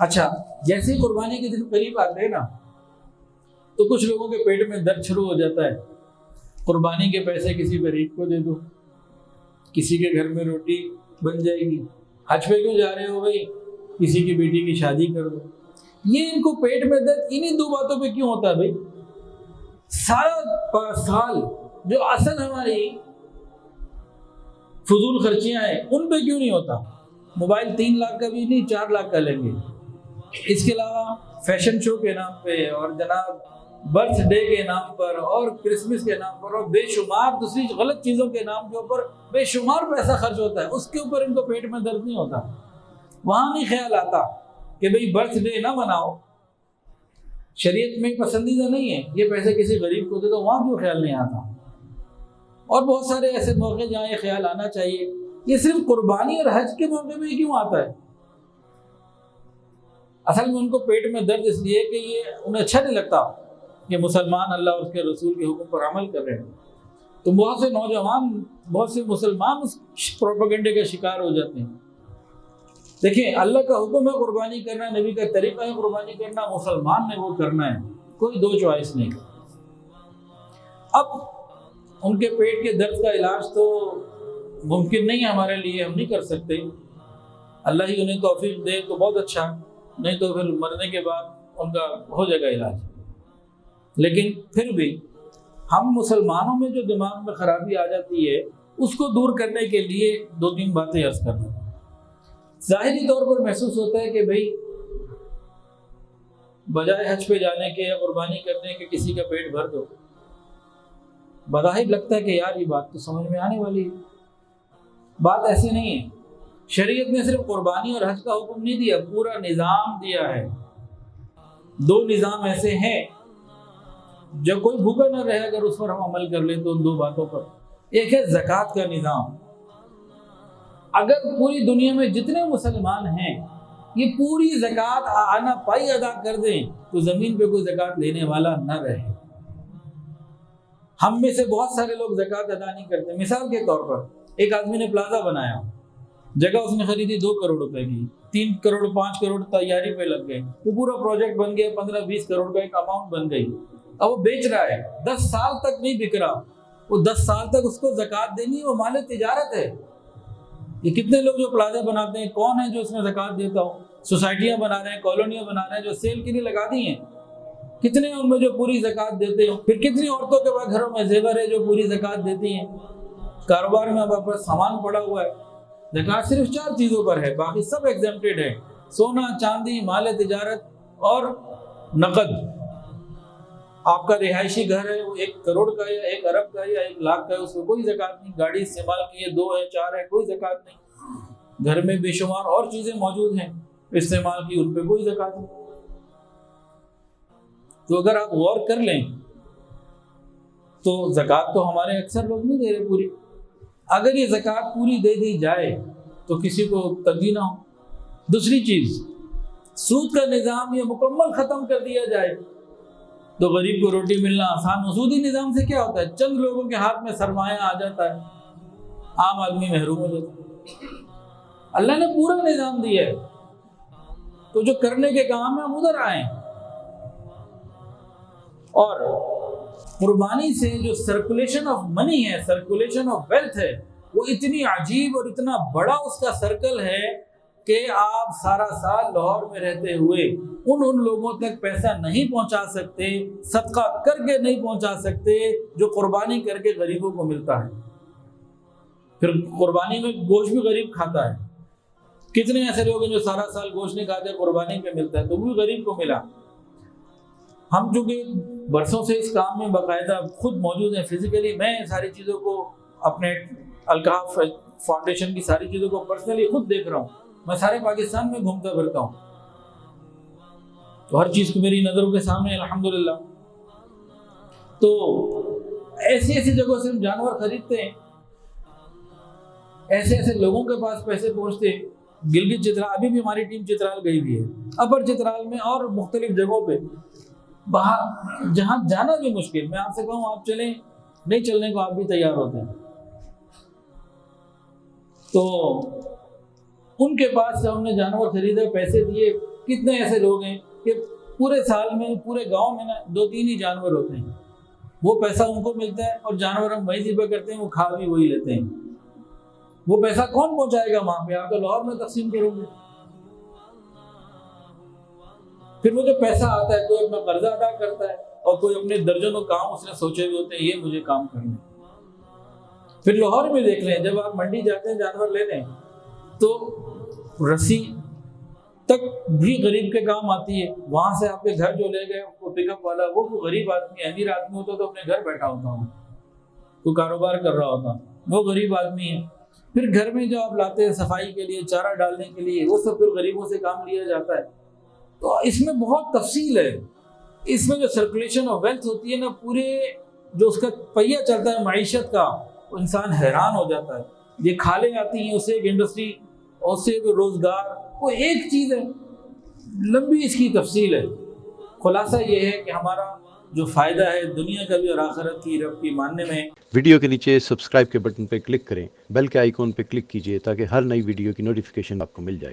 اچھا، جیسے ہی قربانی کے دن قریب آتے ہیں نا تو کچھ لوگوں کے پیٹ میں درد شروع ہو جاتا ہے، قربانی کے پیسے کسی غریب کو دے دو، کسی کے گھر میں روٹی بن جائے گی، حج پہ کیوں جا رہے ہو بھائی، کسی کی بیٹی کی شادی کر دو۔ یہ ان کو پیٹ میں درد انہی دو باتوں پہ کیوں ہوتا ہے بھائی؟ سارا سال جو اصل ہماری فضول خرچیاں ہیں ان پہ کیوں نہیں ہوتا؟ موبائل 3 لاکھ کا بھی نہیں 4 لاکھ کا لیں گے، اس کے علاوہ فیشن شو کے نام پہ اور جناب برتھ ڈے کے نام پر اور کرسمس کے نام پر اور بے شمار دوسری غلط چیزوں کے نام کے اوپر بے شمار پیسہ خرچ ہوتا ہے، اس کے اوپر ان کو پیٹ میں درد نہیں ہوتا۔ وہاں نہیں خیال آتا کہ بھئی برتھ ڈے نہ مناؤ، شریعت میں پسندیدہ نہیں ہے، یہ پیسے کسی غریب کو دے دو، وہاں کیوں خیال نہیں آتا؟ اور بہت سارے ایسے موقع جہاں یہ خیال آنا چاہیے، یہ صرف قربانی اور حج کے موقع میں کیوں آتا ہے؟ اصل میں ان کو پیٹ میں درد اس لیے کہ یہ انہیں اچھا نہیں لگتا کہ مسلمان اللہ اور اس کے رسول کے حکم پر عمل کر رہے ہیں، تو بہت سے نوجوان، بہت سے مسلمان اس پروپیگنڈے کا شکار ہو جاتے ہیں۔ دیکھیں، اللہ کا حکم ہے قربانی کرنا، نبی کا طریقہ ہے قربانی کرنا، مسلمان نے وہ کرنا ہے، کوئی دو چوائس نہیں۔ اب ان کے پیٹ کے درد کا علاج تو ممکن نہیں ہے ہمارے لیے، ہم نہیں کر سکتے، اللہ ہی انہیں توفیق دے تو بہت اچھا، نہیں تو پھر مرنے کے بعد ان کا ہو جائے گا علاج۔ لیکن پھر بھی ہم مسلمانوں میں جو دماغ میں خرابی آ جاتی ہے اس کو دور کرنے کے لیے 2-3 باتیں عرض کر دیں۔ ظاہری طور پر محسوس ہوتا ہے کہ بھئی بجائے حج پہ جانے کے یا قربانی کرنے کے کسی کا پیٹ بھر دو، بظاہر لگتا ہے کہ یار یہ بات تو سمجھ میں آنے والی ہے، بات ایسی نہیں ہے۔ شریعت نے صرف قربانی اور حج کا حکم نہیں دیا، پورا نظام دیا ہے۔ 2 نظام ایسے ہیں جب کوئی بھوکا نہ رہے اگر اس پر ہم عمل کر لیں تو ان 2 باتوں پر۔ ایک ہے زکوٰۃ کا نظام، اگر پوری دنیا میں جتنے مسلمان ہیں یہ پوری زکوٰۃ آنا پائی ادا کر دیں تو زمین پہ کوئی زکوٰۃ لینے والا نہ رہے۔ ہم میں سے بہت سارے لوگ زکوٰۃ ادا نہیں کرتے۔ مثال کے طور پر ایک آدمی نے پلازا بنایا، جگہ اس نے خریدی 2 کروڑ روپے کی، 3 کروڑ 5 کروڑ تیاری پہ لگ گئے، وہ پورا پروجیکٹ بن گیا، 15-20 کروڑ کا ایک اماؤنٹ بن گئی۔ اب وہ بیچ رہا ہے، 10 سال تک نہیں بک رہا، وہ 10 سال تک اس کو زکوٰۃ دینی ہے، وہ مال تجارت ہے۔ یہ کتنے لوگ جو پلازا بناتے ہیں کون ہے جو اس میں زکوٰۃ دیتا ہو؟ سوسائٹیاں بنا رہے ہیں، کالونیاں بنا رہے ہیں جو سیل کے لیے لگا دی ہیں، کتنے ان میں جو پوری زکوٰۃ دیتے ہو؟ پھر کتنی عورتوں کے پاس گھروں میں زیور ہے جو پوری زکوٰۃ دیتی ہیں؟ کاروبار میں اب آپ کا سامان پڑا ہوا ہے، زکوٰۃ صرف 4 چیزوں پر ہے، باقی سب ایگزمپٹڈ ہے، سونا چاندی، مال تجارت اور نقد۔ آپ کا رہائشی گھر ہے، وہ 1 کروڑ کا یا 1 ارب کا یا 1 لاکھ کا ہے، اس میں کوئی زکوٰۃ نہیں۔ گاڑی استعمال کی ہے، 2 ہے 4 ہے، کوئی زکوٰۃ نہیں۔ گھر میں بے شمار اور چیزیں موجود ہیں استعمال کی، ان پہ کوئی زکوٰۃ نہیں۔ تو اگر آپ غور کر لیں تو زکوٰۃ تو ہمارے اکثر لوگ نہیں دے رہے پوری۔ اگر یہ زکوٰۃ پوری دے دی جائے تو کسی کو تنگی نہ ہو۔ دوسری چیز، سود کا نظام یہ مکمل ختم کر دیا جائے تو غریب کو روٹی ملنا آسان ہو۔ سودی نظام سے کیا ہوتا ہے؟ چند لوگوں کے ہاتھ میں سرمایہ آ جاتا ہے، عام آدمی محروم ہو جاتا ہے۔ اللہ نے پورا نظام دیا ہے، تو جو کرنے کے کام ہیں ہم ادھر آئیں۔ اور قربانی سے جو سرکولیشن آف منی ہے، سرکولیشن آف ویلتھ ہے، وہ اتنی عجیب اور اتنا بڑا اس کا سرکل ہے کہ آپ سارا سال لاہور میں رہتے ہوئے ان لوگوں تک پیسہ نہیں پہنچا سکتے، صدقہ کر کے نہیں پہنچا سکتے جو قربانی کر کے غریبوں کو ملتا ہے۔ پھر قربانی میں گوشت بھی غریب کھاتا ہے، کتنے ایسے لوگ ہیں جو سارا سال گوشت نہیں کھاتے، قربانی پہ ملتا ہے تو وہ بھی غریب کو ملا۔ ہم چونکہ برسوں سے اس کام میں باقاعدہ خود موجود ہیں فزیکلی، میں ساری چیزوں کو اپنے الکحف فاؤنڈیشن کی ساری چیزوں کو پرسنلی خود دیکھ رہا ہوں، میں سارے پاکستان میں گھومتا پھرتا ہوں تو ہر چیز کو میری نظروں کے سامنے الحمدللہ۔ تو ایسی جگہوں سے ہم جانور خریدتے ہیں، ایسے لوگوں کے پاس پیسے پہنچتے ہیں۔ گلگت چترال، ابھی بھی ہماری ٹیم چترال گئی بھی ہے، اپر چترال میں اور مختلف جگہوں پہ، باہر جہاں جانا بھی مشکل، میں آپ سے کہوں آپ چلیں، نہیں چلنے کو آپ بھی تیار ہوتے ہیں۔ تو ان کے پاس سے ہم نے جانور خریدے، پیسے دیے، کتنے ایسے لوگ ہیں کہ پورے سال میں پورے گاؤں میں نا 2-3 ہی جانور ہوتے ہیں، وہ پیسہ ان کو ملتا ہے اور جانور ہم وہی ذبح کرتے ہیں، وہ کھا بھی وہی لیتے ہیں۔ وہ پیسہ کون پہنچائے گا وہاں پہ؟ آپ تو لاہور میں تقسیم کرو گے۔ پھر وہ جو پیسہ آتا ہے، کوئی اپنا قرضہ ادا کرتا ہے اور کوئی اپنے درجنوں کام اس نے سوچے ہوئے ہوتے ہیں یہ مجھے کام کرنا ہے۔ پھر لاہور میں دیکھ لیں، جب آپ منڈی جاتے ہیں جانور لینے تو رسی تک بھی غریب کے کام آتی ہے، وہاں سے آپ کے گھر جو لے گئے وہ پک اپ والا، وہ غریب آدمی، امیر آدمی ہوتا تو اپنے گھر بیٹھا ہوتا ہوں، کوئی کاروبار کر رہا ہوتا، وہ غریب آدمی ہے۔ پھر گھر میں جو آپ لاتے ہیں صفائی کے لیے، چارہ ڈالنے کے لیے، وہ سب پھر غریبوں سے کام لیا جاتا ہے۔ تو اس میں بہت تفصیل ہے، اس میں جو سرکولیشن آف ویلتھ ہوتی ہے نا، پورے جو اس کا پہیہ چلتا ہے معیشت کا، وہ انسان حیران ہو جاتا ہے۔ یہ کھالیں آتی ہیں، اس سے ایک انڈسٹری، اس سے ایک روزگار، وہ ایک چیز ہے، لمبی اس کی تفصیل ہے۔ خلاصہ یہ ہے کہ ہمارا جو فائدہ ہے دنیا کا بھی اور آخرت کی، رب کی ماننے میں۔ ویڈیو کے نیچے سبسکرائب کے بٹن پہ کلک کریں، بیل کے آئیکن پہ کلک کیجئے تاکہ ہر نئی ویڈیو کی نوٹیفیکیشن آپ کو مل جائے۔